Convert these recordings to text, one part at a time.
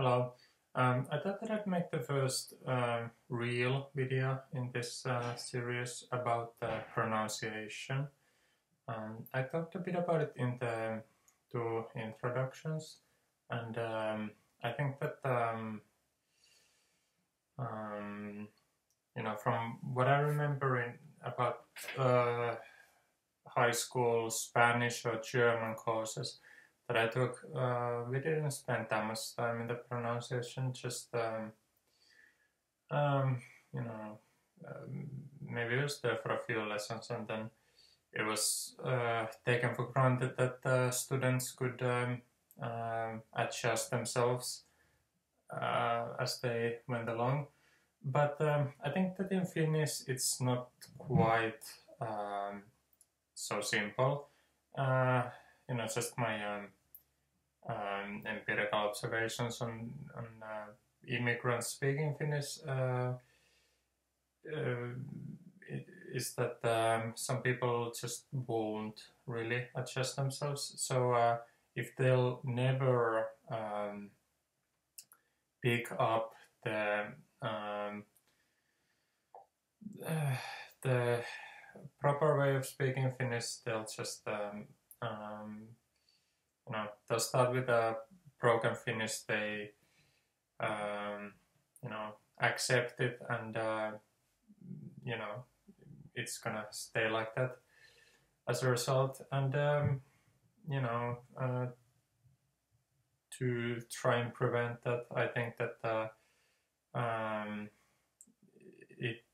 Hello. I thought that I'd make the first real video in this series about pronunciation. I talked a bit about it in the two introductions, and I think that from what I remember about high school Spanish or German courses that I took, we didn't spend that much time in the pronunciation, just maybe it was there for a few lessons, and then it was taken for granted that students could adjust themselves as they went along. But I think that in Finnish it's not quite so simple. Just my empirical observations on immigrants speaking Finnish is that some people just won't really adjust themselves. So if they'll never pick up the proper way of speaking Finnish, they'll just they'll start with a broken Finnish. They accept it, and it's gonna stay like that as a result. And to try and prevent that, I think that it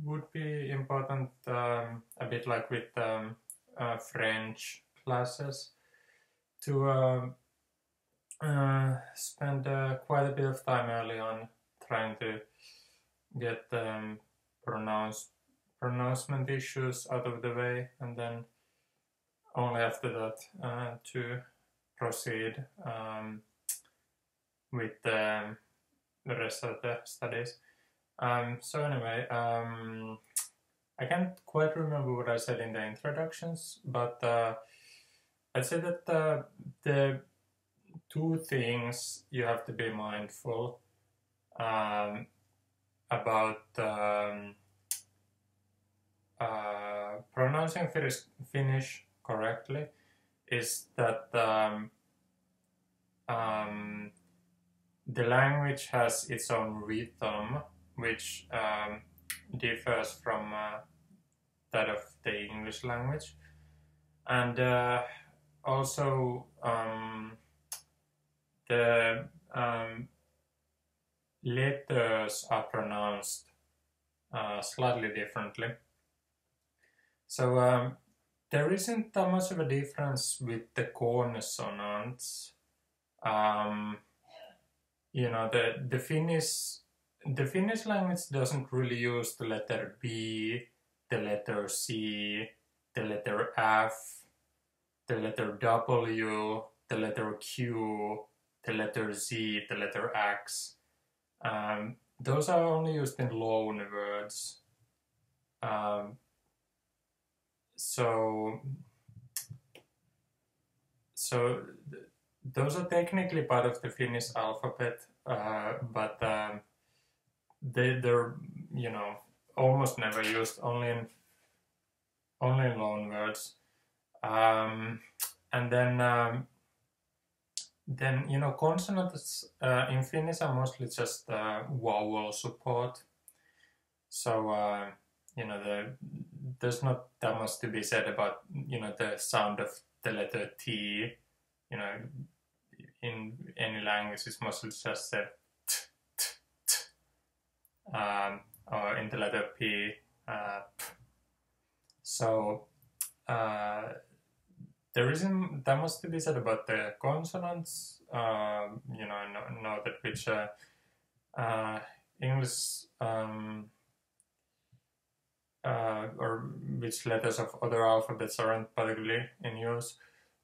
would be important, a bit like with French classes, to spend quite a bit of time early on trying to get pronouncement issues out of the way, and then only after that to proceed with the rest of the studies. So anyway, I can't quite remember what I said in the introductions, but I'd say that the two things you have to be mindful about pronouncing Finnish correctly is that the language has its own rhythm, which differs from that of the English language, and also the letters are pronounced slightly differently. So there isn't that much of a difference with the consonants. The Finnish language doesn't really use the letter B, the letter C, the letter F, the letter W, the letter Q, the letter Z, the letter X. Those are only used in loan words. So those are technically part of the Finnish alphabet, but they're almost never used, only in loan words. And then consonants in Finnish are mostly just vowel support. So there's not that much to be said about the sound of the letter T. In any language, it's mostly just said t, t, t. Or in the letter P, p. So there isn't that much to be said about the consonants. Know that which English or which letters of other alphabets aren't particularly in use.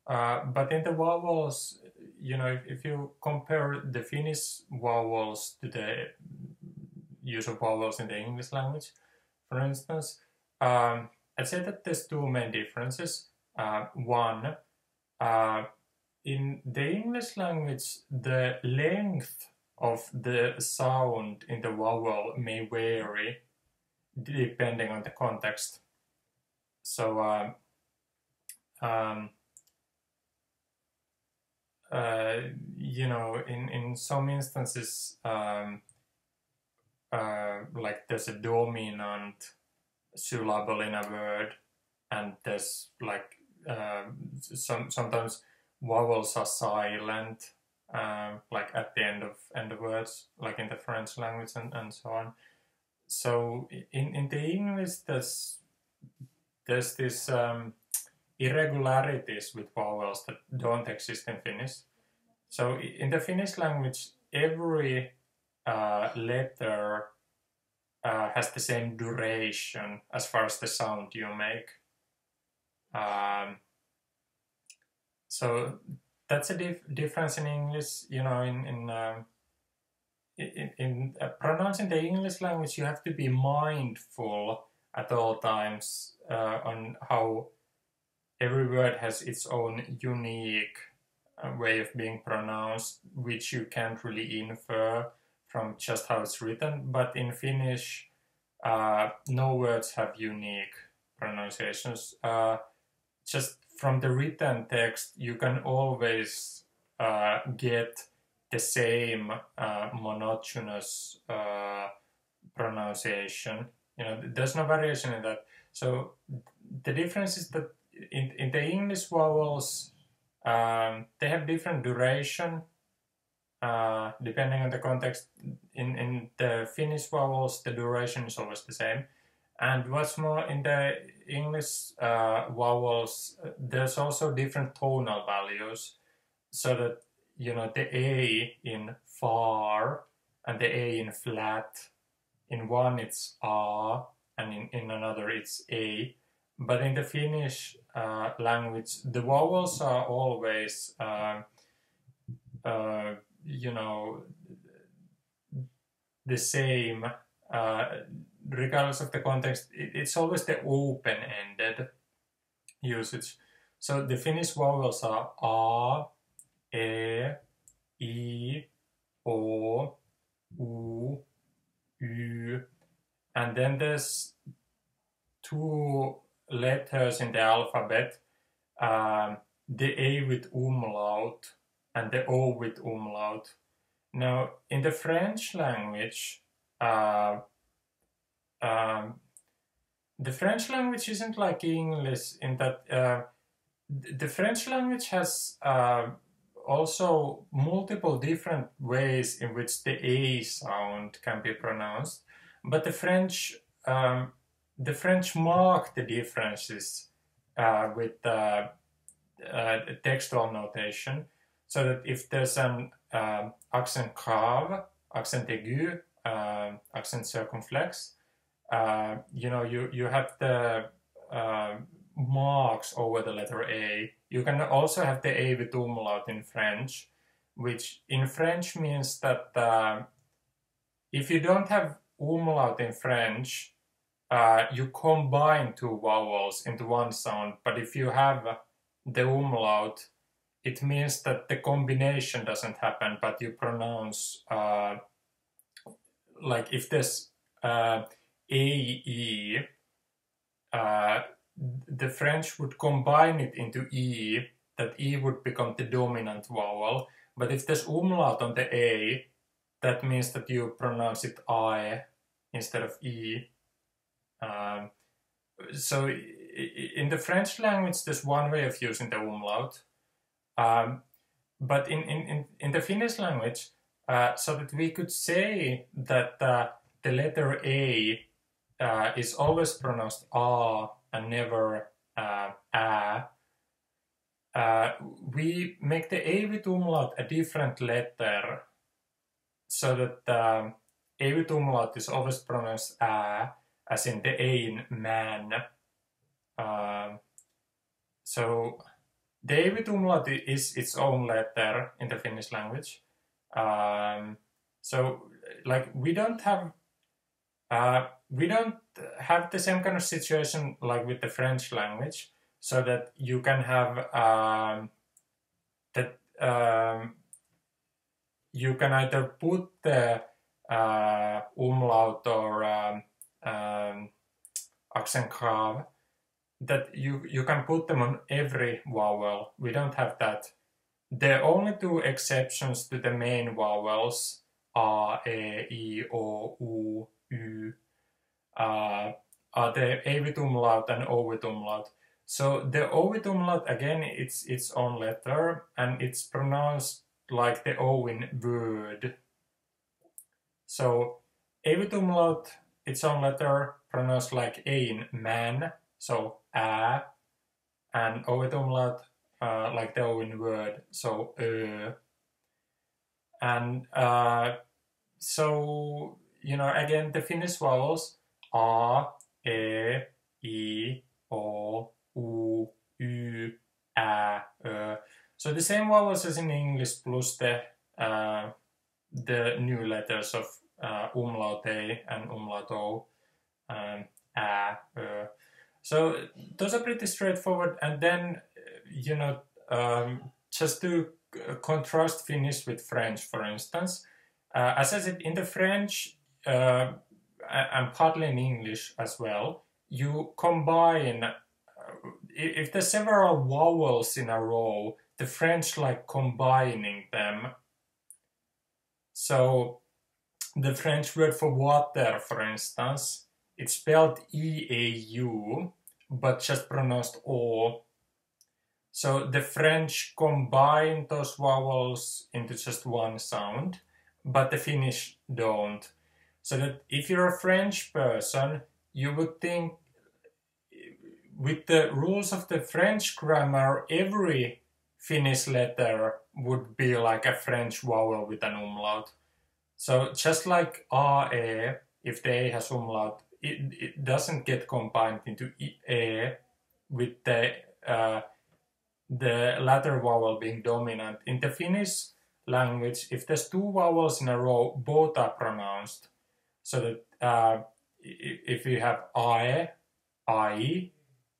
But in the vowels, if you compare the Finnish vowels to the use of vowels in the English language, for instance, I'd say that there's two main differences. One, in the English language, the length of the sound in the vowel may vary depending on the context. So you know, in some instances, like there's a dominant syllable in a word, and there's like sometimes vowels are silent, like at the end of words, like in the French language and so on. So in the English, there's this irregularities with vowels that don't exist in Finnish. So in the Finnish language, every letter has the same duration as far as the sound you make. So that's a difference in English. You know, in pronouncing the English language, you have to be mindful at all times on how every word has its own unique way of being pronounced, which you can't really infer from just how it's written. But in Finnish, no words have unique pronunciations. Just from the written text, you can always get the same monotonous pronunciation. You know, there's no variation in that. So the difference is that in the English vowels, they have different duration depending on the context. In the Finnish vowels, the duration is always the same. And what's more, in the English vowels, there's also different tonal values, so that, you know, the A in far and the A in flat, in one it's A and in another it's A. But in the Finnish language, the vowels are always, you know, the same, regardless of the context. It's always the open-ended usage. So the Finnish vowels are A, E, I, O, U, Y, and then there's two letters in the alphabet, the A with umlaut and the O with umlaut. Now, in the French language, the French language isn't like English in that the French language has also multiple different ways in which the A sound can be pronounced, but the French mark the differences with textual notation, so that if there's an accent grave, accent aigu, accent circumflex, you know, you have the marks over the letter A. You can also have the A with umlaut in French, which in French means that if you don't have umlaut in French, you combine two vowels into one sound, but if you have the umlaut, it means that the combination doesn't happen, but you pronounce, like if there's A-E, the French would combine it into E, that E would become the dominant vowel, but if there's umlaut on the A, that means that you pronounce it I instead of E. So in the French language, there's one way of using the umlaut, but in the Finnish language, so that we could say that the letter A is always pronounced A and never A, we make the A with umlaut a different letter, so that A with umlaut is always pronounced A, as in the A in man. So the A with umlaut is its own letter in the Finnish language. So, like, we don't have the same kind of situation like with the French language, so that you can have you can either put the umlaut or accent grave, that you can put them on every vowel. We don't have that. The only two exceptions to the main vowels are e, I, o, u, ü, are the A with umlaut and O with umlaut. So the O with umlaut, again, it's its own letter, and it's pronounced like the O in word. So A with umlaut, its own letter, pronounced like A in man, so a, and O with umlaut, like the O in word, so and so, again, the Finnish vowels are e, I, o, u, ü, ä, So the same vowels as in English plus the new letters of umlaut A and umlaut O, ä, So those are pretty straightforward. And then, just to contrast Finnish with French, for instance, as I said, in the French and partly in English as well, you combine, if there's several vowels in a row, the French like combining them. So the French word for water, for instance, it's spelled E-A-U, but just pronounced O. So the French combine those vowels into just one sound, but the Finnish don't. So that if you're a French person, you would think with the rules of the French grammar, every Finnish letter would be like a French vowel with an umlaut. So just like A, if the A has umlaut, it doesn't get combined into E with the latter vowel being dominant. In the Finnish language, if there's two vowels in a row, both are pronounced. So that if you have ae, ai,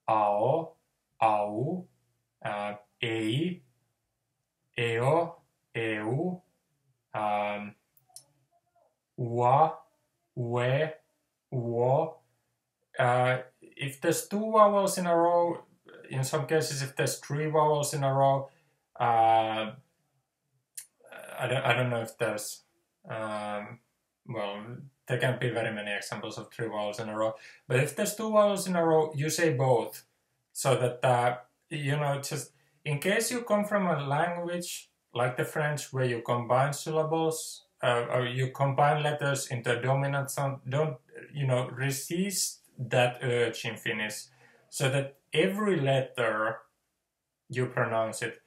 ao, au, ei, eo, eu, ua, ue, uo. If there's two vowels in a row, in some cases, if there's three vowels in a row, I don't know if there's, well, there can't be very many examples of three vowels in a row. But if there's two vowels in a row, you say both. So that, just in case you come from a language like the French where you combine syllables, or you combine letters into a dominant sound, don't, resist that urge in Finnish. So that every letter you pronounce it.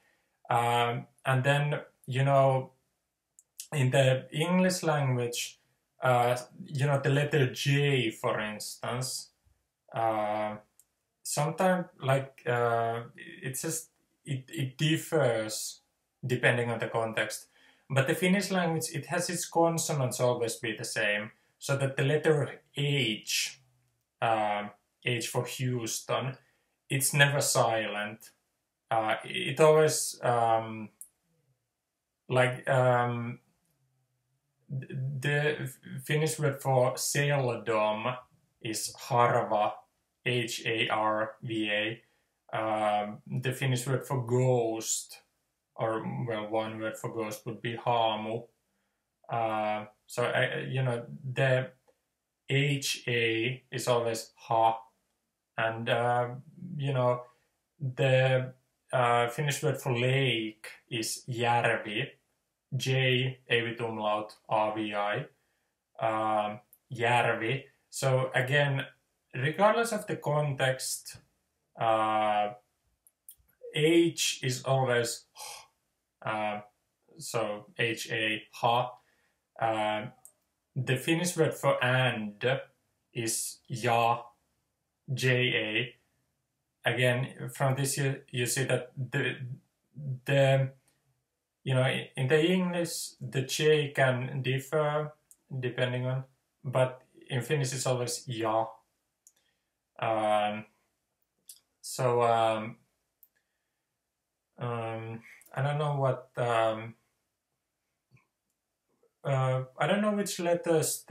And then, in the English language, the letter J, for instance, sometimes it differs depending on the context. But the Finnish language, it has its consonants always be the same, so that the letter H, H for Houston, it's never silent. It always the Finnish word for seldom is harva, Harva. The Finnish word for ghost, or well, one word for ghost would be haamu. So the Ha is always ha, and the Finnish word for lake is järvi, J, A with umlaut, RVI, järvi. So again, regardless of the context, H is always so HA, ha. The Finnish word for and is ja, JA. Again, from this you see that the in the English the J can differ depending on, but in Finnish it's always ja. So I don't know what I don't know which letters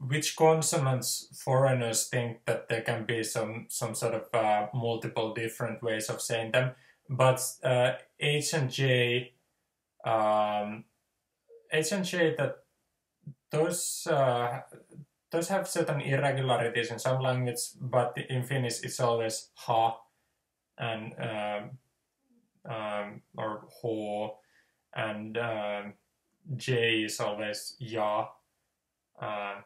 which consonants foreigners think that there can be some sort of multiple different ways of saying them, but H and J, that those have certain irregularities in some language, but in Finnish it's always ha and or ho, and J is always ja.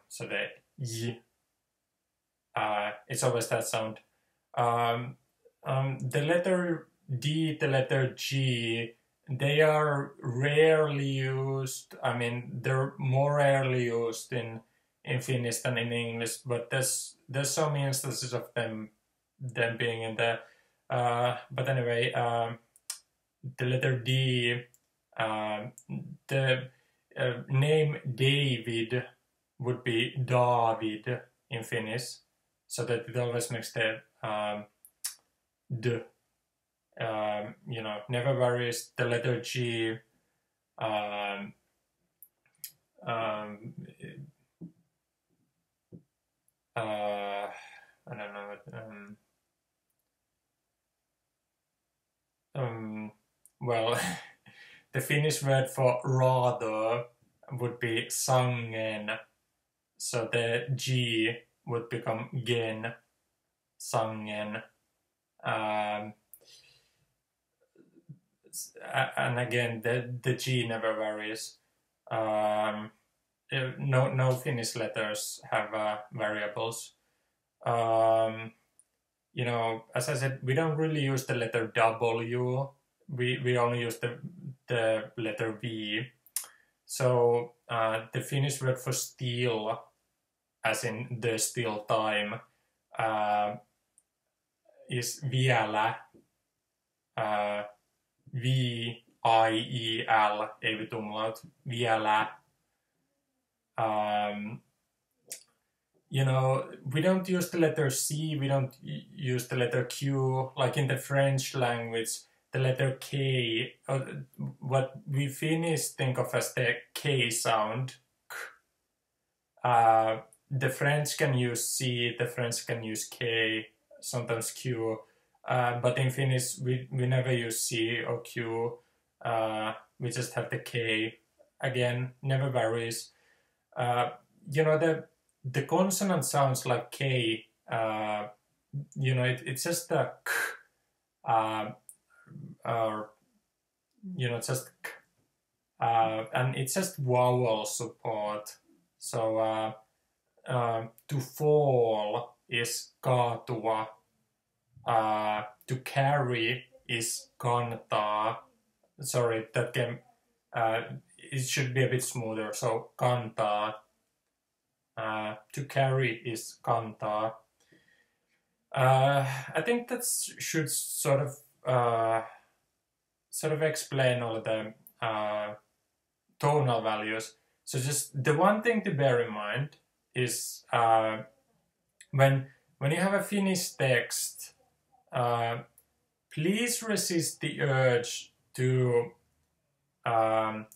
So the y, it's always that sound. The letter D, the letter G, they are rarely used. I mean, they're more rarely used in Finnish than in English, but there's some instances of them being in there. But anyway, the letter D, the name David would be David in Finnish, so that it always makes the d, never varies. The letter G, I don't know. Well, the Finnish word for rather would be sangen. So the G would become gen, sangen. And again, the G never varies. No Finnish letters have variables. As I said, we don't really use the letter W. We only use the letter V. So the Finnish word for still, as in the still time, is vielä, V-I-E-L, ei vi umlaut, vielä. We don't use the letter C, we don't use the letter Q, like in the French language, the letter K, what we Finnish think of as the K sound. The French can use C, the French can use K, sometimes Q, but in Finnish we never use C or Q, we just have the K. Again, never varies. The consonant sounds like K, it's just a K, or, just K, and it's just vowel support. So, to fall is kaatua, to carry is kantaa. Sorry, that can, it should be a bit smoother, so kantaa. To carry is kantaa. I think that should sort of explain all the tonal values. So just the one thing to bear in mind is when you have a Finnish text, please resist the urge to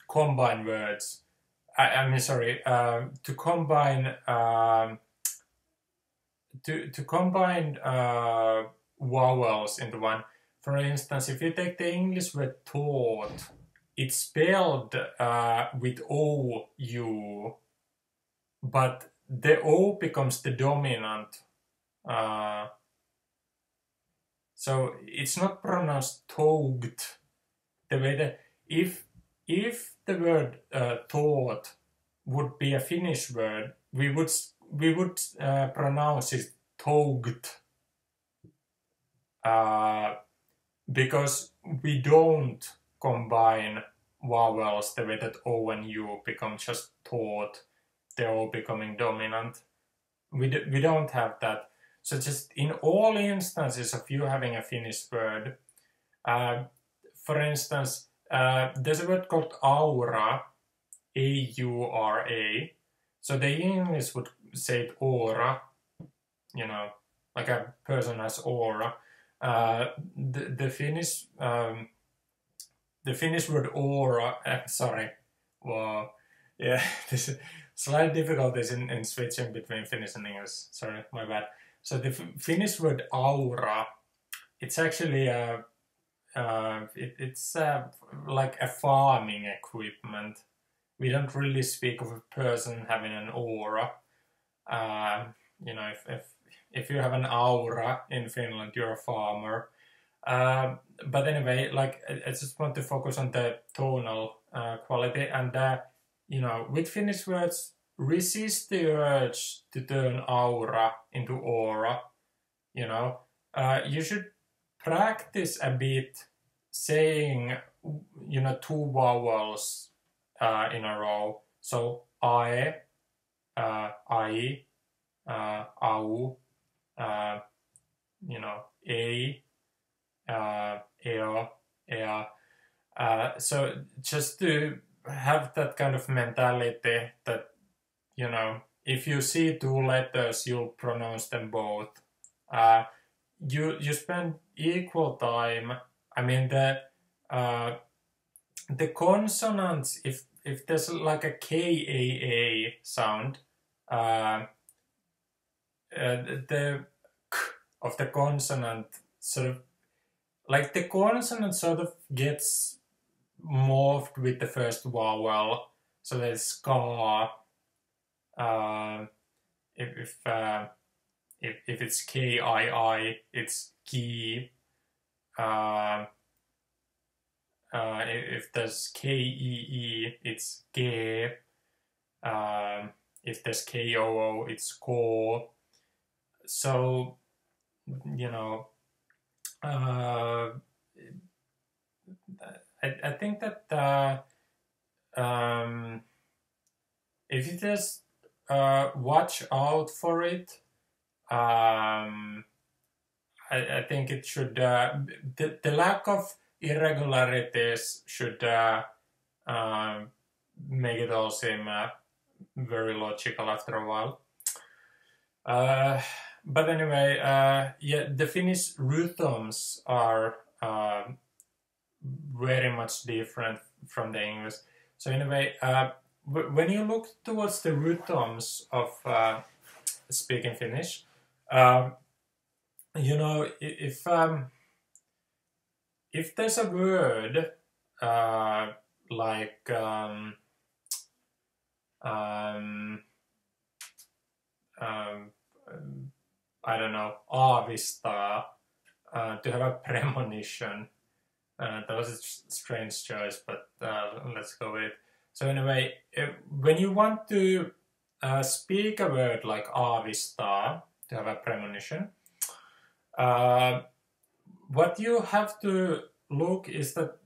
combine words. To combine to combine vowels into one. For instance, if you take the English word taught, it's spelled with O-U, but the O becomes the dominant. So it's not pronounced touged. The way that if the word taught would be a Finnish word, we would pronounce it touged, because we don't combine vowels the way that O and U become just taught, the O becoming dominant. We don't have that. So just in all instances of you having a Finnish word, for instance, there's a word called aura, A-U-R-A. So the English would say it aura, like a person has aura. The Finnish word aura, Wow. Yeah, this is slight difficulties in switching between Finnish and English. Sorry, my bad. So the Finnish word aura, it's actually it's like a farming equipment. We don't really speak of a person having an aura. You know, if you have an aura in Finland, you're a farmer. But anyway, like I just want to focus on the tonal quality, and you know, with Finnish words, resist the urge to turn aura into aura. You know, you should practice a bit saying, you know, two vowels in a row. So I, au, you know, a, eo, ea. So just to have that kind of mentality that, you know, if you see two letters, you'll pronounce them both. You spend equal time. I mean the consonants. If there's like a KAA sound, the k of the consonant sort of like the consonant sort of gets morphed with the first vowel. So there's ska. If it's KII, it's ki. If there's KEE, it's ge. If there's KOO, it's ko. So, you know, I think that if you just watch out for it, I think it should, the lack of irregularities should make it all seem very logical after a while. But anyway, yeah, the Finnish rhythms are very much different from the English. So anyway, when you look towards the rhythms of speaking Finnish, you know, if there's a word like I don't know, aavistaa, to have a premonition. That was a strange choice, but let's go with it. So anyway, when you want to speak a word like aavistaa, to have a premonition, what you have to look is that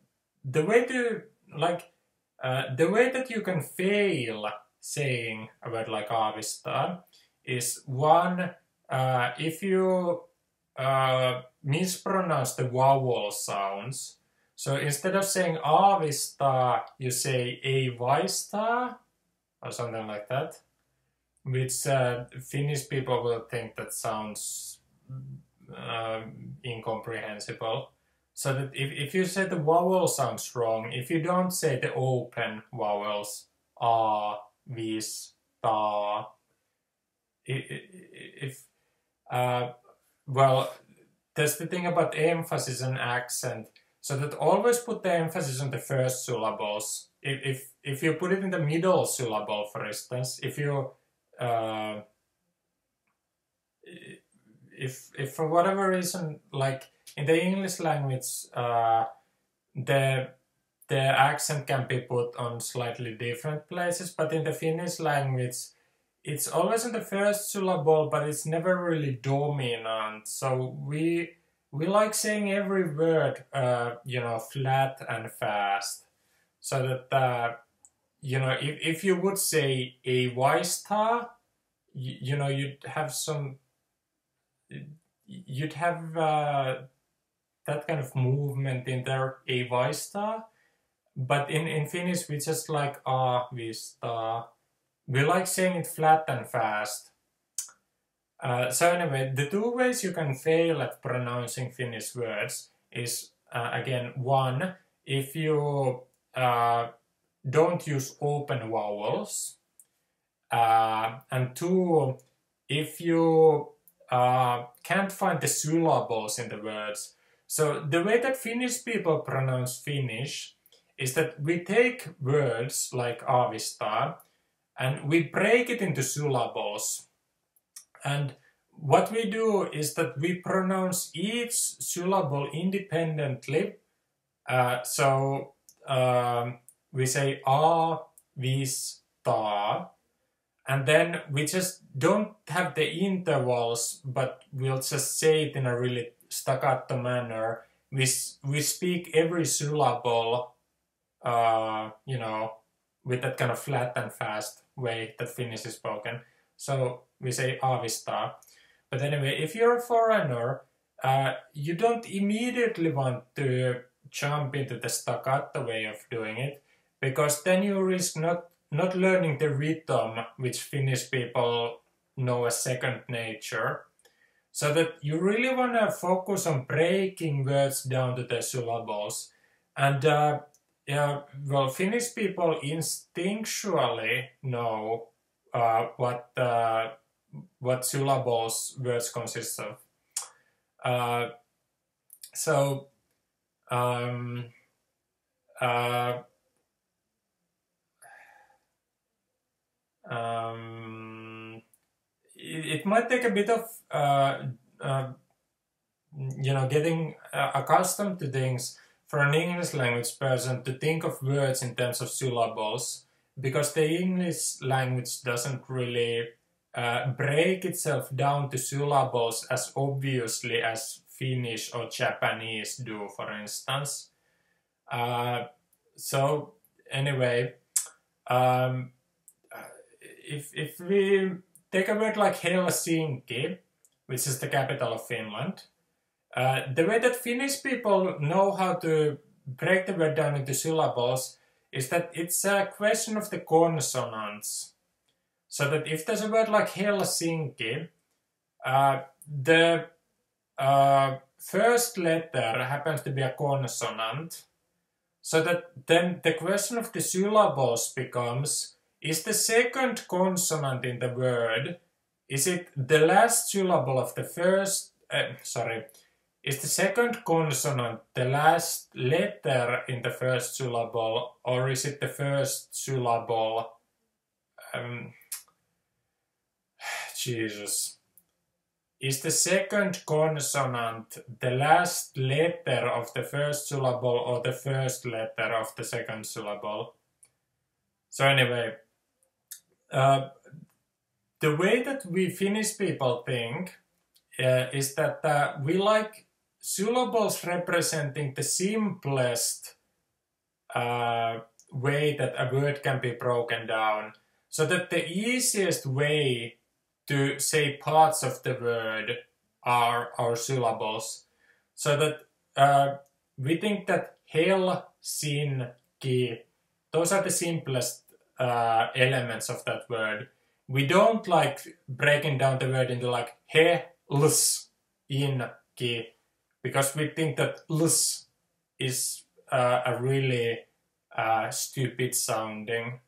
the way to, like, the way that you can fail saying a word like aavistaa is one, if you mispronounce the vowel sounds. So instead of saying aavistaa, you say ei vaistaa, or something like that, which Finnish people will think that sounds incomprehensible. So that if you say the vowel sounds wrong, if you don't say the open vowels, a, vis, ta, well, there's the thing about emphasis and accent, so that always put the emphasis on the first syllables. If you put it in the middle syllable, for instance, if you if for whatever reason, like in the English language, the accent can be put on slightly different places, but in the Finnish language, it's always in the first syllable, but it's never really dominant. So we like saying every word, you know, flat and fast, so that you know, if you would say a vaistaa, you know, you'd have that kind of movement in there, a vaistaa. But in Finnish, we just like aavistaa. We like saying it flat and fast. So anyway, the two ways you can fail at pronouncing Finnish words is, again, one, if you don't use open vowels. And two, if you can't find the syllables in the words. So the way that Finnish people pronounce Finnish is that we take words like avista and we break it into syllables. And what we do is that we pronounce each syllable independently. So we say a, vis, ta, and then we just don't have the intervals, but we'll just say it in a really staccato manner. We speak every syllable, you know, with that kind of flat and fast way that Finnish is spoken. So we say avista. But anyway, if you're a foreigner, you don't immediately want to jump into the staccato way of doing it, because then you risk not learning the rhythm, which Finnish people know as second nature. So that you really want to focus on breaking words down to the syllables. And yeah, well, Finnish people instinctually know what syllables words consist of. So it might take a bit of you know, getting accustomed to things for an English language person to think of words in terms of syllables, because the English language doesn't really break itself down to syllables as obviously as Finnish or Japanese do, for instance. So anyway, if we take a word like Helsinki, which is the capital of Finland, the way that Finnish people know how to break the word down into syllables is that it's a question of the consonants. So that if there's a word like Helsinki, the first letter happens to be a consonant. So that then the question of the syllables becomes, is the second consonant in the word, is it the last syllable of the first, is the second consonant the last letter in the first syllable, or is it the first syllable? Jesus. Is the second consonant the last letter of the first syllable or the first letter of the second syllable? So anyway, the way that we Finnish people think is that we like syllables representing the simplest way that a word can be broken down. So that the easiest way to say parts of the word are our syllables. So that we think that hel, sin, ki, those are the simplest elements of that word. We don't like breaking down the word into like he, ls, in, ki, because we think that ls is a really stupid sounding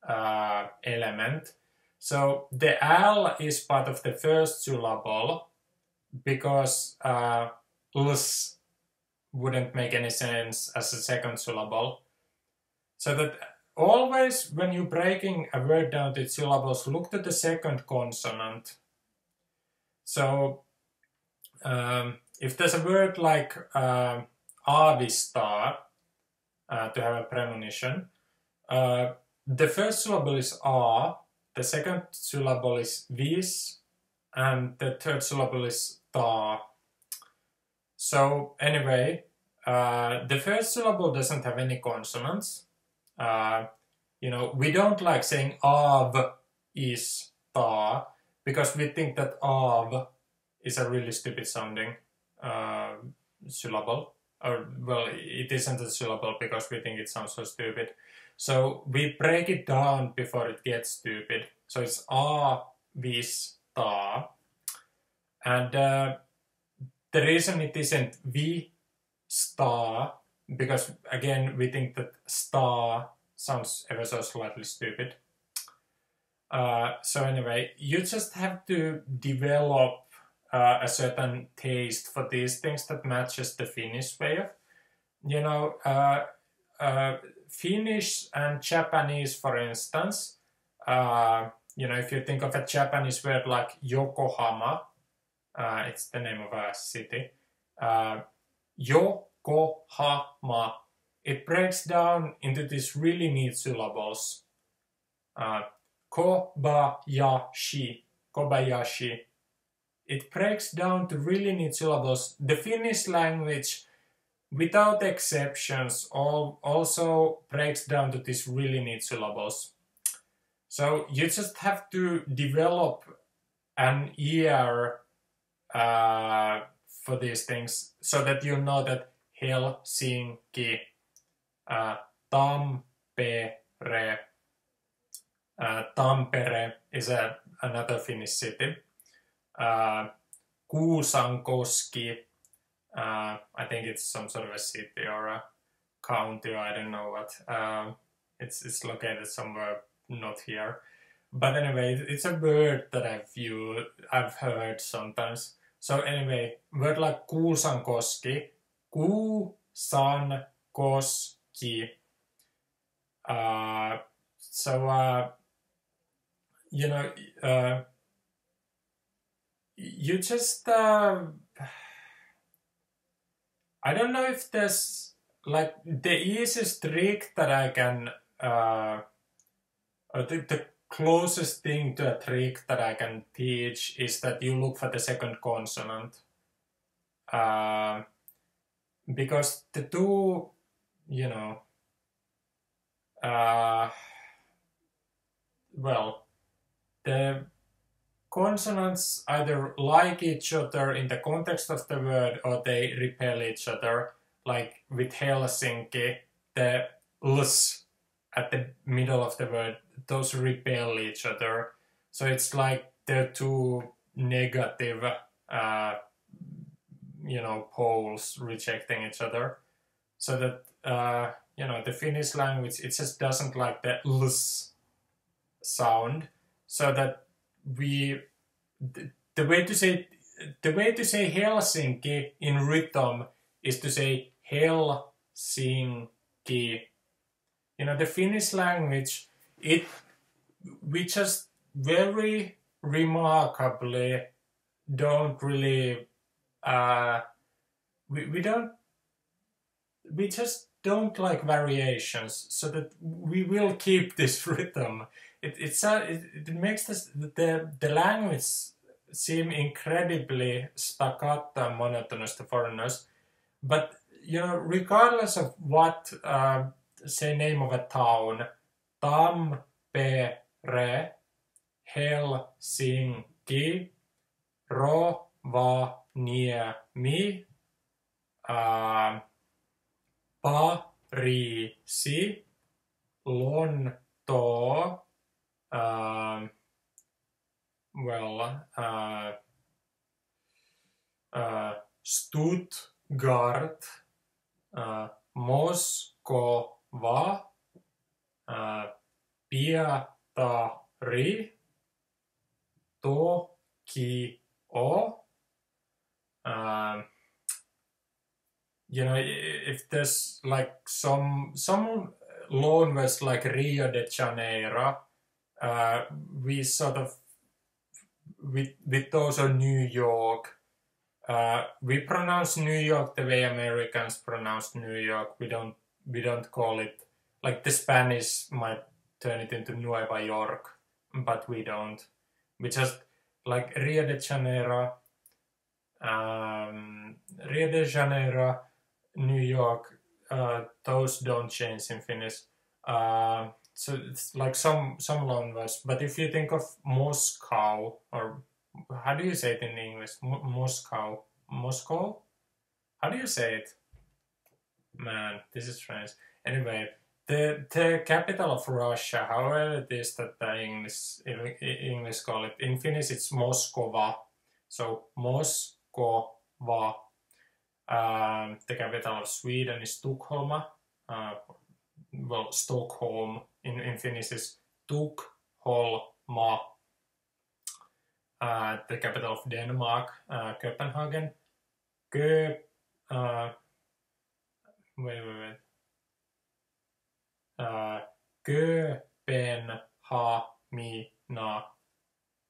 element. So the L is part of the first syllable because ls wouldn't make any sense as a second syllable. So that always when you're breaking a word down to its syllables, look to the second consonant. So if there's a word like avista, to have a premonition, the first syllable is a, the second syllable is vis, and the third syllable is ta. So anyway, the first syllable doesn't have any consonants. You know, we don't like saying av is ta, because we think that av is a really stupid sounding syllable. Or, well, it isn't a syllable because we think it sounds so stupid. So we break it down before it gets stupid. So it's a, vis, ta. And the reason it isn't vi, sta, because again we think that sta sounds ever so slightly stupid. So anyway, you just have to develop a certain taste for these things that matches the Finnish way of, you know, Finnish and Japanese, for instance. You know, if you think of a Japanese word like Yokohama, it's the name of a city. Yokohama, it breaks down into these really neat syllables. Kobayashi, Kobayashi. It breaks down to really neat syllables. The Finnish language, without exceptions, also breaks down to these really neat syllables. So you just have to develop an ear for these things so that you know that Helsinki, Tampere, Tampere is another Finnish city. Kuusankoski, I think it's some sort of a city or a county, or I don't know what. It's located somewhere not here. But anyway, it's a word that I've heard sometimes. So anyway, word like Kuusankoski, Kuusankoski. You know, you just I don't know if there's like the easiest trick that I can or the closest thing to a trick that I can teach is that you look for the second consonant, because the two, you know, well, the consonants either like each other in the context of the word or they repel each other. Like with Helsinki, the ls at the middle of the word, those repel each other. So it's like they're two negative, you know, poles rejecting each other. So that, you know, the Finnish language, it just doesn't like the ls sound. So that the way to say Helsinki in rhythm is to say Helsinki. You know, the Finnish language, we just very remarkably don't really we just don't like variations, so that we will keep this rhythm. It makes the language seem incredibly staccato and monotonous to foreigners. But, you know, regardless of what, say, name of a town, Tampere, Helsinki, Rovaniemi, Pariisi, Lontoo, Stuttgart, Moskova, Pietari, Tokyo. You know, if there's like some loan words like Rio de Janeiro, we sort of with those or New York, we pronounce New York the way Americans pronounce New York. We don't call it, like the Spanish might turn it into Nueva York, but we don't. We just, like Rio de Janeiro, New York, those don't change in Finnish. So it's like some loan words. But if you think of Moscow, or how do you say it in English? Moscow? How do you say it? Man, this is strange. Anyway, the capital of Russia, however it is that the English call it. In Finnish, it's Moskova. So Moskova. The capital of Sweden is Stockholm. well, Stockholm in Finnish is Tukholma, the capital of Denmark, Copenhagen. Wait.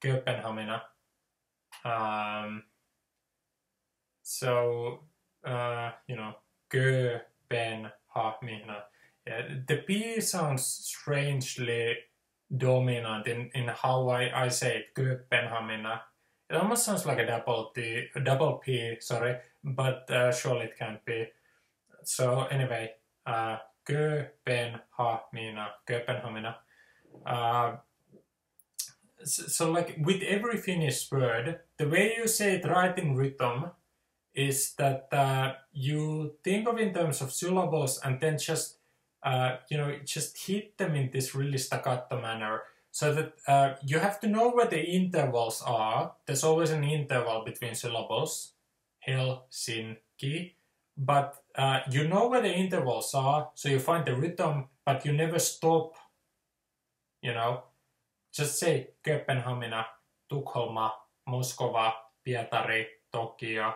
Kööpenhamina. So, Kööpenhamina. Yeah, the P sounds strangely dominant in how I say it, Kööpenhamina. It almost sounds like a double P, sorry, but surely it can't be. So anyway, Kööpenhamina. So like with every Finnish word, the way you say it right in rhythm is that you think of in terms of syllables and then just just hit them in this really staccato manner, so that you have to know where the intervals are. There's always an interval between syllables, Helsinki, but you know where the intervals are, so you find the rhythm, but you never stop. Just say Kööpenhamina, Tukholma, Moskova, Pietari, Tokyo.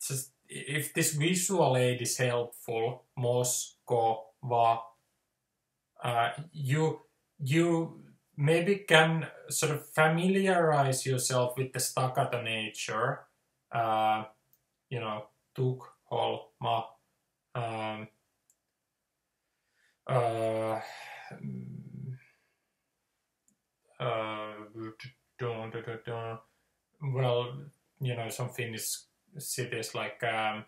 Just if this visual aid is helpful, Moskova, you maybe can sort of familiarize yourself with the staccato nature. Tukholma. Well, some Finnish cities like Hämeenlinna,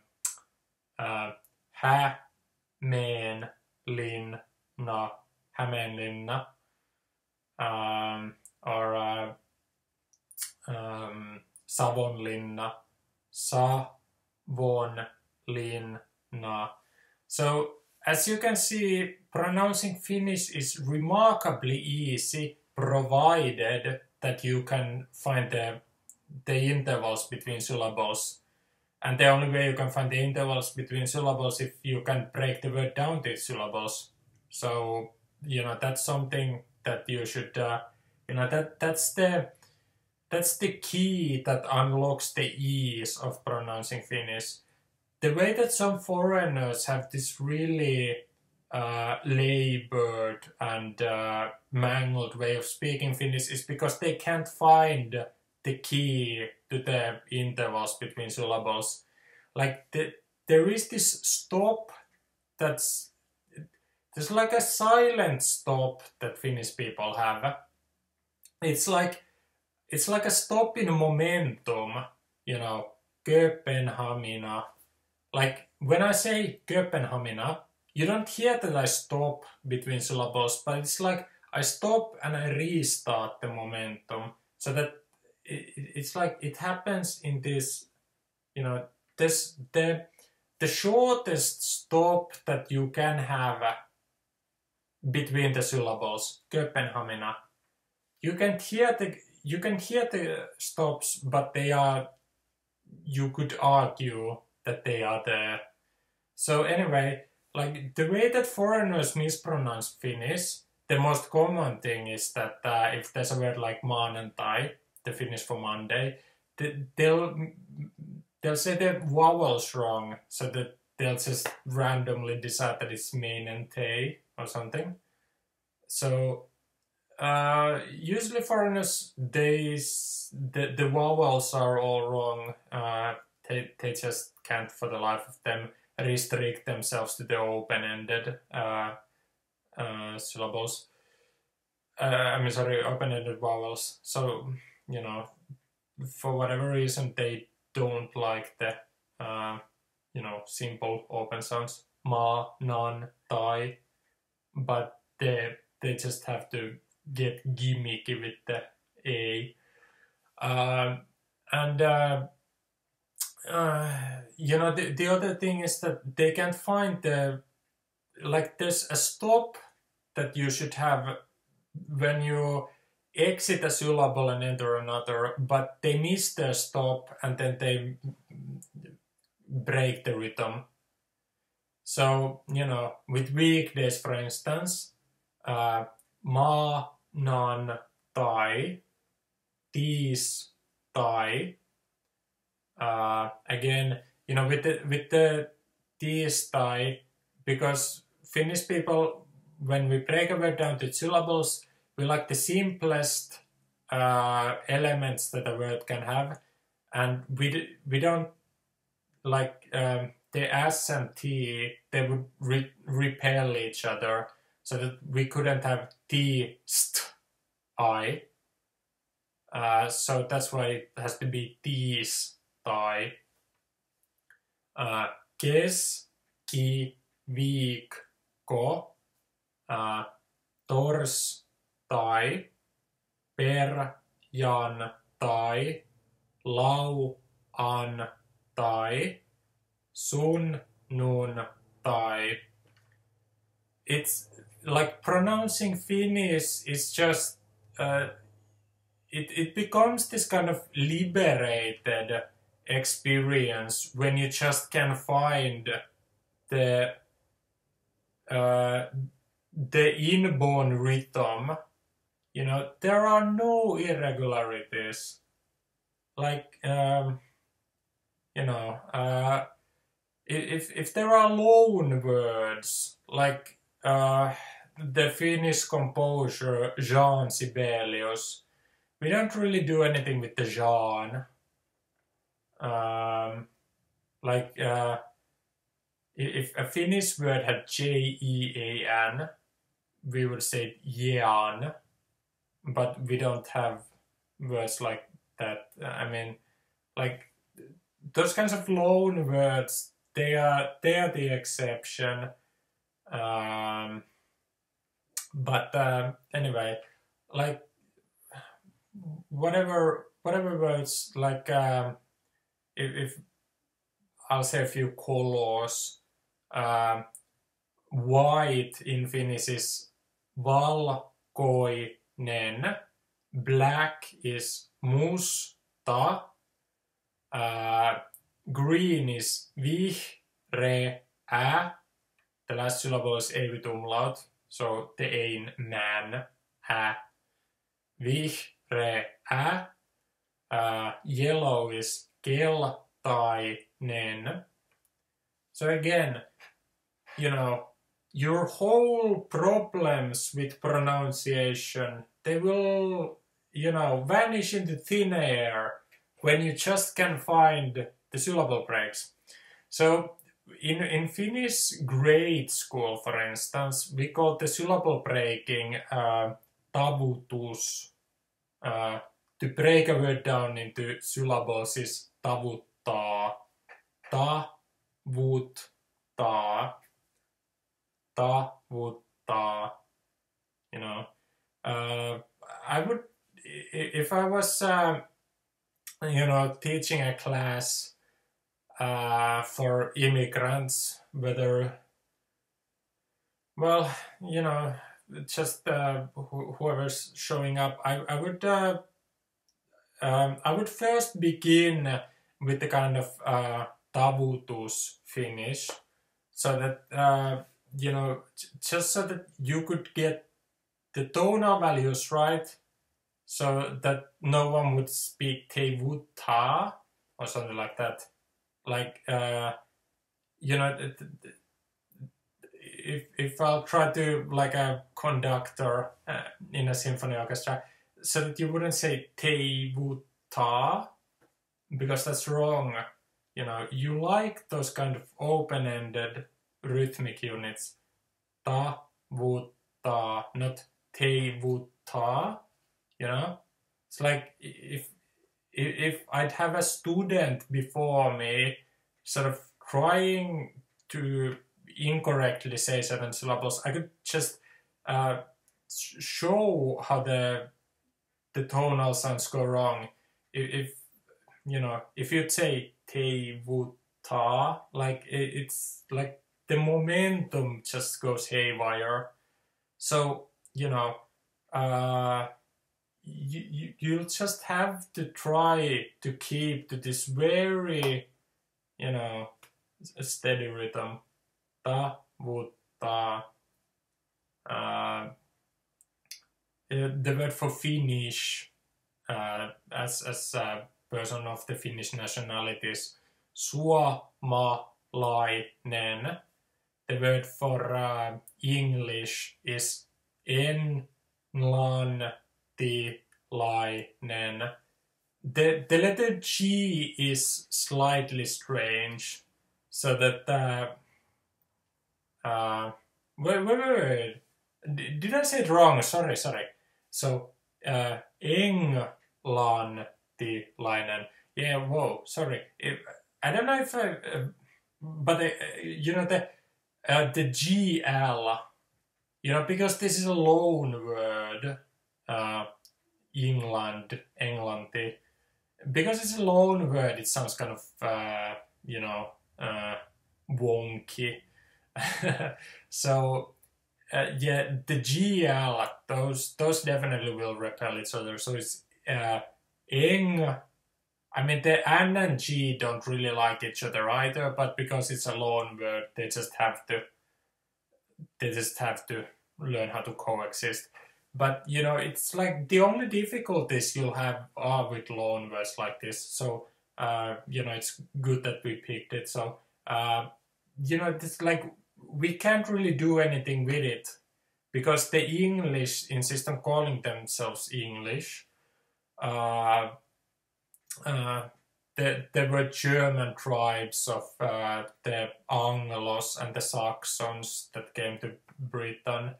or Savonlinna, Savonlinna. So, as you can see, pronouncing Finnish is remarkably easy, provided that you can find the intervals between syllables. And the only way you can find the intervals between syllables if you can break the word down to syllables. So, that's something that you should, that's the key that unlocks the ease of pronouncing Finnish. The way that some foreigners have this really labored and mangled way of speaking Finnish is because they can't find the key to the intervals between syllables. Like there is this stop there's like a silent stop that Finnish people have. It's like a stop in momentum, Kööpenhamina. Like when I say Kööpenhamina, you don't hear that I stop between syllables, but it's like I stop and I restart the momentum, so that it's like it happens in this, this the shortest stop that you can have between the syllables, Kööpenhamina. You can hear the stops, but you could argue that they are there. So anyway, like the way that foreigners mispronounce Finnish, the most common thing is that if there's a word like maanantai, the Finnish for Monday, they'll say the vowels wrong, so that they'll just randomly decide that it's mainantai or something. So usually foreigners, the vowels are all wrong. They just can't for the life of them restrict themselves to the open-ended syllables. Open-ended vowels. So, for whatever reason, they don't like the, simple open sounds. Ma, nan, tai. But they just have to get gimmicky with the A. The other thing is that they can't find there's a stop that you should have when you exit a syllable and enter another, but they miss their stop and then they break the rhythm. So, you know, with weekdays, for instance, ma, nan, tai, tis, tai. Again, you know, with the tis, tai, because Finnish people, when we break a word down to syllables, we like the simplest elements that a word can have, and we don't like the S and T, they would repel each other, so that we couldn't have T, st, I. So that's why it has to be tis, tai. Kes, ki, viikko, torstai, perjantai, lauantai, sunnuntai. It's like pronouncing Finnish is just it becomes this kind of liberated experience when you just can find the inborn rhythm. You know, there are no irregularities. Like, you know, if there are loan words, like the Finnish composer Jean Sibelius, we don't really do anything with the Jean. Like, if a Finnish word had J-E-A-N, we would say Jean, but we don't have words like that. I mean, like, those kinds of loan words, they are the exception. But anyway, like, whatever words, like, if I'll say a few colors, white in Finnish is valkoinen, black is musta, green is vihreä, the last syllable is ei with umlaut, so the ein man, vihreä, yellow is keltainen. So again, you know, your whole problems with pronunciation, they will, you know, vanish into thin air when you just can find the syllable breaks. So in Finnish grade school, for instance, we call the syllable breaking tavutus. To break a word down into syllables is tavuttaa, tavuttaa, tavuttaa. You know, I would, if I was, you know, teaching a class for immigrants, whether, well, you know, just whoever's showing up, I would first begin with the kind of tavutus Finnish, so that you know, just so that you could get the tonal values right, so that no one would speak tevutta or something like that. Like, you know, if I'll try to, like a conductor in a symphony orchestra, so that you wouldn't say tevutta, because that's wrong. You know, you like those kind of open-ended rhythmic units. Tavutta, not tevutta. You know, it's like if I'd have a student before me, sort of trying to incorrectly say certain syllables, I could just show how the tonal sounds go wrong. If you know, if you'd say tevutta, like it's like the momentum just goes haywire. So, you know, you'll just have to try to keep to this very, you know, steady rhythm. Tavuttaa. The word for Finnish, as a person of the Finnish nationalities, suomalainen. The word for English is englantilainen. The letter G is slightly strange, so that wait. Did I say it wrong? Sorry. So englantilainen. Yeah, whoa, sorry. I don't know if but you know the GL, you know, because this is a loan word, England, Englanti. Because it's a loan word, it sounds kind of, you know, wonky. So, yeah, the GL, those definitely will repel each other. So it's I mean, the N and G don't really like each other either, but because it's a loan word, they just have to learn how to coexist. But, you know, it's like the only difficulties you'll have are with loan words like this. So, you know, it's good that we picked it. So, you know, it's like we can't really do anything with it because the English insist on calling themselves English. There were German tribes of the Anglos and the Saxons that came to Britain,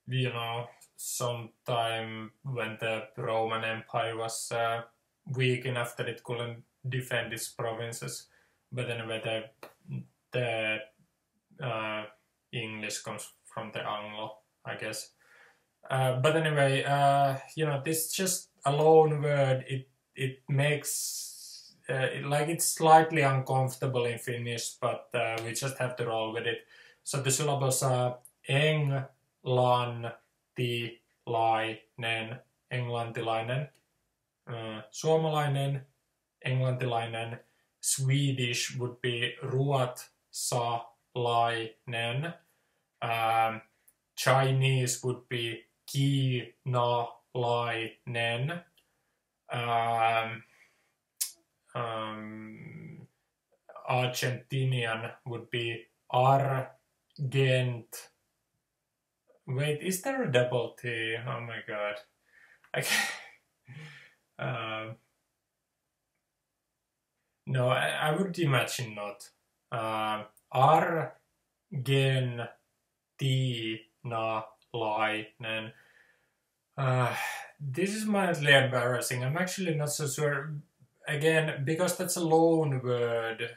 you know, sometime when the Roman Empire was weak enough that it couldn't defend its provinces. But anyway, the English comes from the Anglo, I guess. But anyway, you know, this is just a loan word. It makes like it's slightly uncomfortable in Finnish, but we just have to roll with it. So the syllables are englantilainen, suomalainen, englantilainen. Swedish would be ruotsalainen. Chinese would be kiinalainen. Argentinian would be argent. Wait, is there a double T? Oh my god. No, I would imagine not. Argentinalainen. This is mildly embarrassing. I'm actually not so sure. Again, because that's a loan word.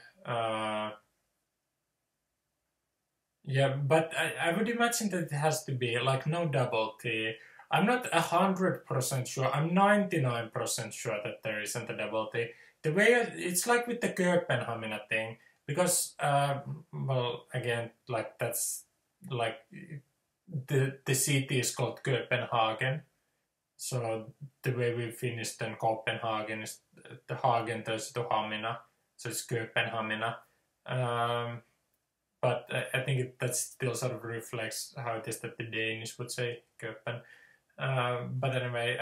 Yeah, but I would imagine that it has to be like no double T. I'm not 100% sure. I'm 99% sure that there isn't a double T. The way it's like with the Kööpenhamina thing, because well, again, like that's like the city is called Copenhagen. So the way we finished then Copenhagen is the Hagen turns to Hamina, so it's Kööpenhamina. But I think that still sort of reflects how it is that the Danish would say Köpen. But anyway,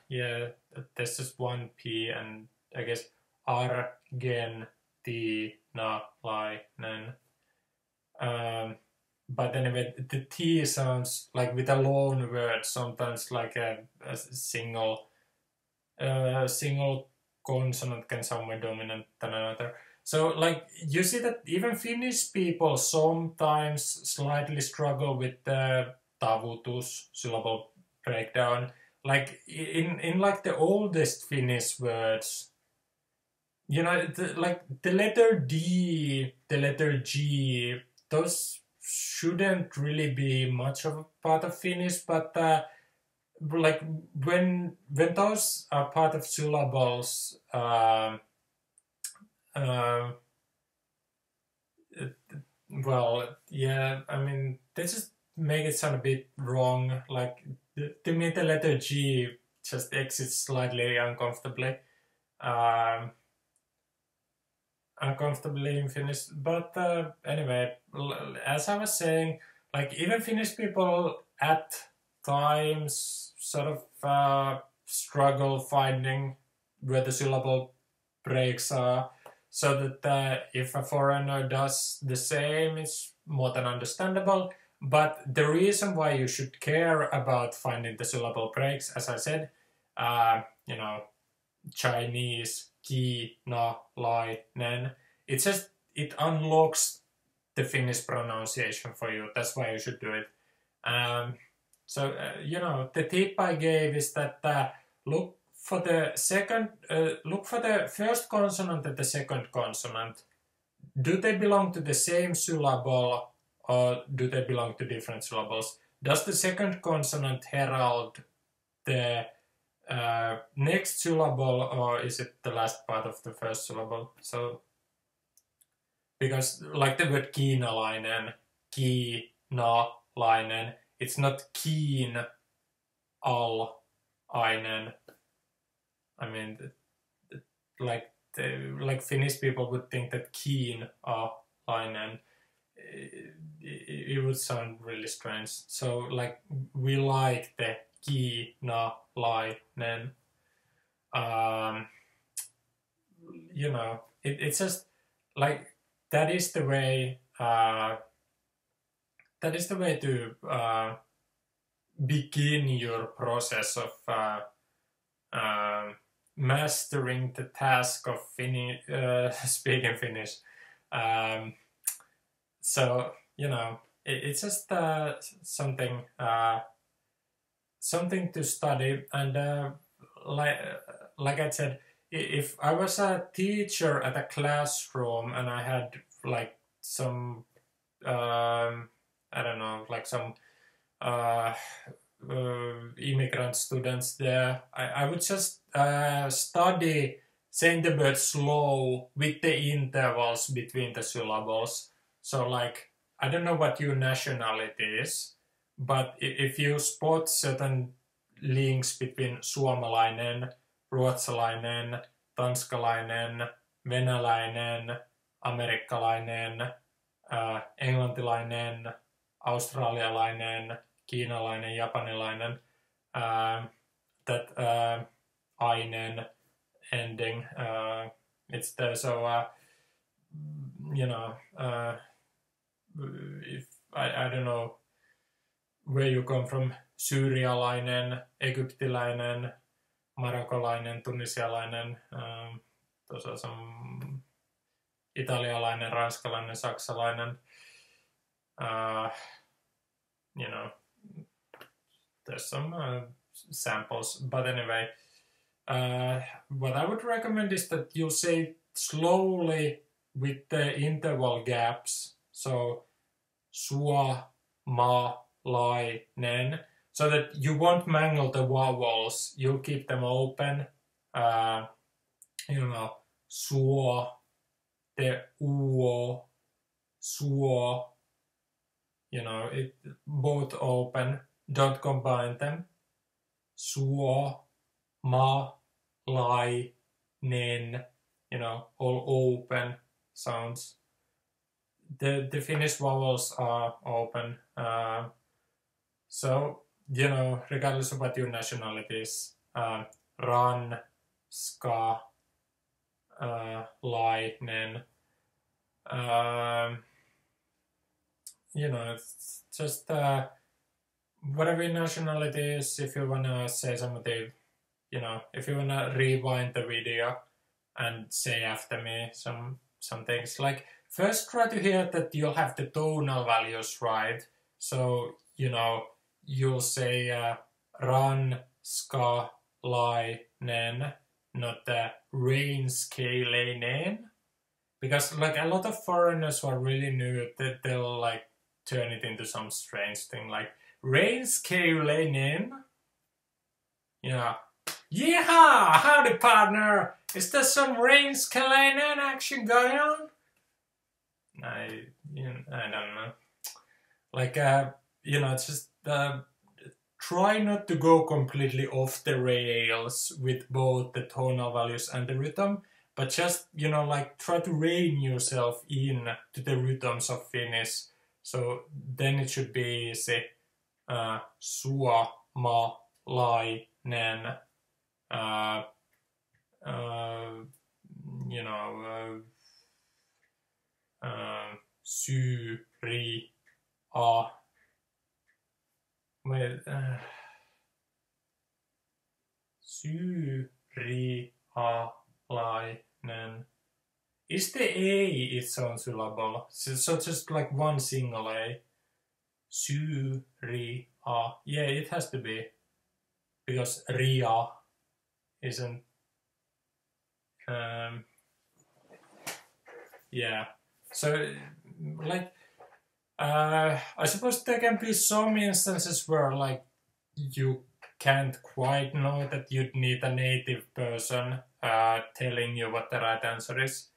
yeah, there's just one P, and I guess Argentinalainen. But anyway, the T sounds like with a loan word, sometimes like a single consonant can sound more dominant than another. So, like, you see that even Finnish people sometimes slightly struggle with the tavutus syllable breakdown. Like, in like the oldest Finnish words, you know, like the letter D, the letter G, those shouldn't really be much of a part of Finnish, but like when those are part of syllables, well, yeah, I mean, they just make it sound a bit wrong. Like, to me, the letter G just exits slightly uncomfortably. uncomfortably in Finnish. But anyway, as I was saying, like even Finnish people at times sort of struggle finding where the syllable breaks are, so that if a foreigner does the same, it's more than understandable. But the reason why you should care about finding the syllable breaks, as I said, you know, Chinese, ki, na, lai, nen. It's just, it unlocks the Finnish pronunciation for you. That's why you should do it. So, you know, the tip I gave is that look for the first consonant and the second consonant. Do they belong to the same syllable or do they belong to different syllables? Does the second consonant herald the next syllable, or is it the last part of the first syllable? So, because like the word kiinalainen, kiinalainen, it's not keen al-ainen. I mean, like Finnish people would think that keen al-ainen, it would sound really strange. So like we like the kiinalainen. You know, it's just like that is the way to begin your process of mastering the task of speaking Finnish. So you know, it's just something to study, and like I said, if I was a teacher at a classroom and I had like some I don't know, like some immigrant students there, I would just study saying the word slow with the intervals between the syllables. So like, I don't know what your nationality is, but if you spot certain links between suomalainen, ruotsalainen, tanskalainen, venäläinen, amerikkalainen, englantilainen, australialainen, kiinalainen, japanilainen, that ainen ending, it's there. So you know, if I don't know where you come from, syyrialainen, egyptiläinen, marokolainen, tunisialainen, those are some italialainen, ranskalainen, saksalainen, you know, there's some samples, but anyway, what I would recommend is that you say slowly with the interval gaps, so sua, ma, lai, nen, so that you won't mangle the vowels, you'll keep them open, you know, suo, the uo, suo, you know, it both open, don't combine them, suo, ma, lai, nen, you know, all open sounds. The Finnish vowels are open, so you know, regardless of what your nationality is, ran, ska, lai, nen, you know, it's just whatever your nationality is. If you wanna say something, you know, if you wanna rewind the video and say after me some things, like first try to hear that you'll have the tonal values right. So you know, you'll say ran, ska, lai, nen, not the rain, scale, nen, because like a lot of foreigners who are really new, they'll like turn it into some strange thing like rain, scale, nen. Yeah. Yeehaw! Howdy, partner! Is there some rain, scale, nen action going on? I don't know. Like, you know, it's just try not to go completely off the rails with both the tonal values and the rhythm. but just, you know, like try to rein yourself in to the rhythms of Finnish. So then it should be se suomalainen, you know, syyria, syyrialainen. Is the A its own syllable? So just like one single A. Syyria. Yeah, it has to be. Because ria isn't. Yeah. So, like, I suppose there can be some instances where, like, you can't quite know that you'd need a native person telling you what the right answer is.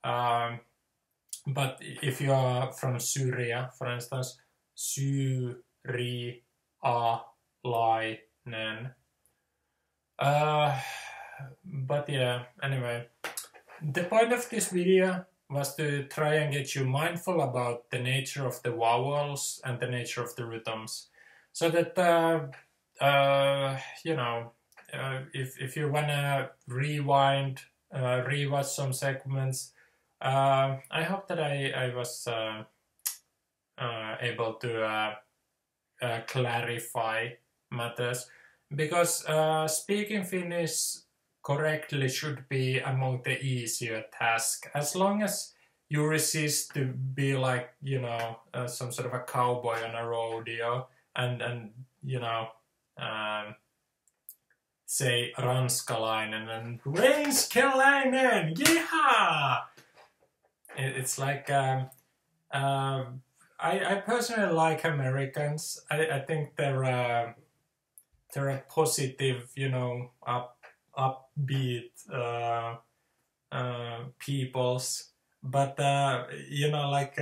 But if you are from Syria, for instance, syyrialainen. But yeah, anyway. The point of this video was to try and get you mindful about the nature of the vowels and the nature of the rhythms. So that, you know, if you wanna rewind, rewatch some segments, I hope that I was able to clarify matters, because speaking Finnish correctly should be among the easier tasks, as long as you resist to be like, you know, some sort of a cowboy on a rodeo and you know, say ranskalainen and ranskalainen, yeah! It's like, I personally like Americans. I think they're a positive, you know, upbeat peoples, but you know, like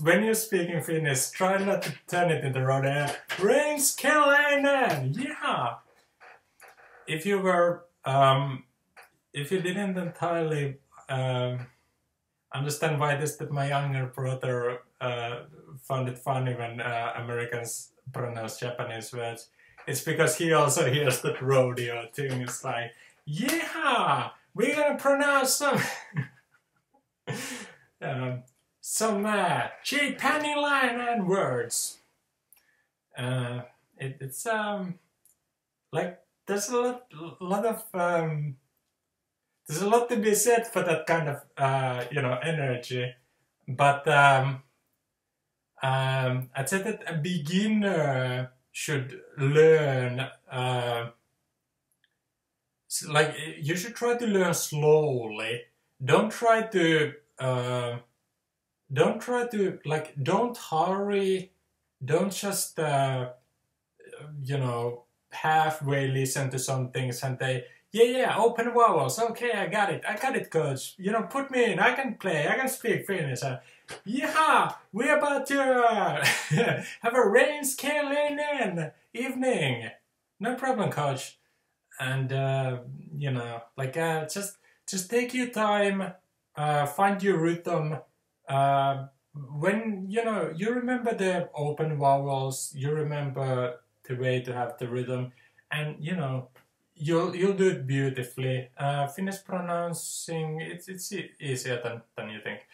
when you're speaking Finnish, try not to turn it in the wrong air. Ranskalainen, yeah. If you were if you didn't entirely understand why this, that my younger brother found it funny when Americans pronounce Japanese words, it's because he also hears that rodeo thing. It's like, yeah, we're gonna pronounce some Japanese words. It's like there's a lot of there's a lot to be said for that kind of you know, energy, but I'd say that a beginner should learn, like, you should try to learn slowly. Don't try to like, don't hurry. Don't just you know, halfway listen to some things and they, yeah, open vowels. Okay, I got it, coach. You know, put me in. I can play. I can speak Finnish. Yeah, we're about to have a ranskalainen evening. No problem, coach. And you know, like, just take your time. Find your rhythm. When, you know, you remember the open vowels, you remember the way to have the rhythm, and you know, you'll do it beautifully. Finnish pronouncing, it's easier than you think.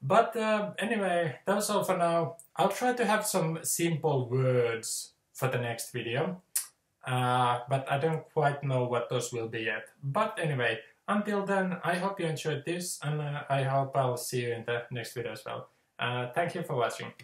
But anyway, that's all for now. I'll try to have some simple words for the next video, but I don't quite know what those will be yet. But anyway, until then, I hope you enjoyed this, and I hope I'll see you in the next video as well. Thank you for watching.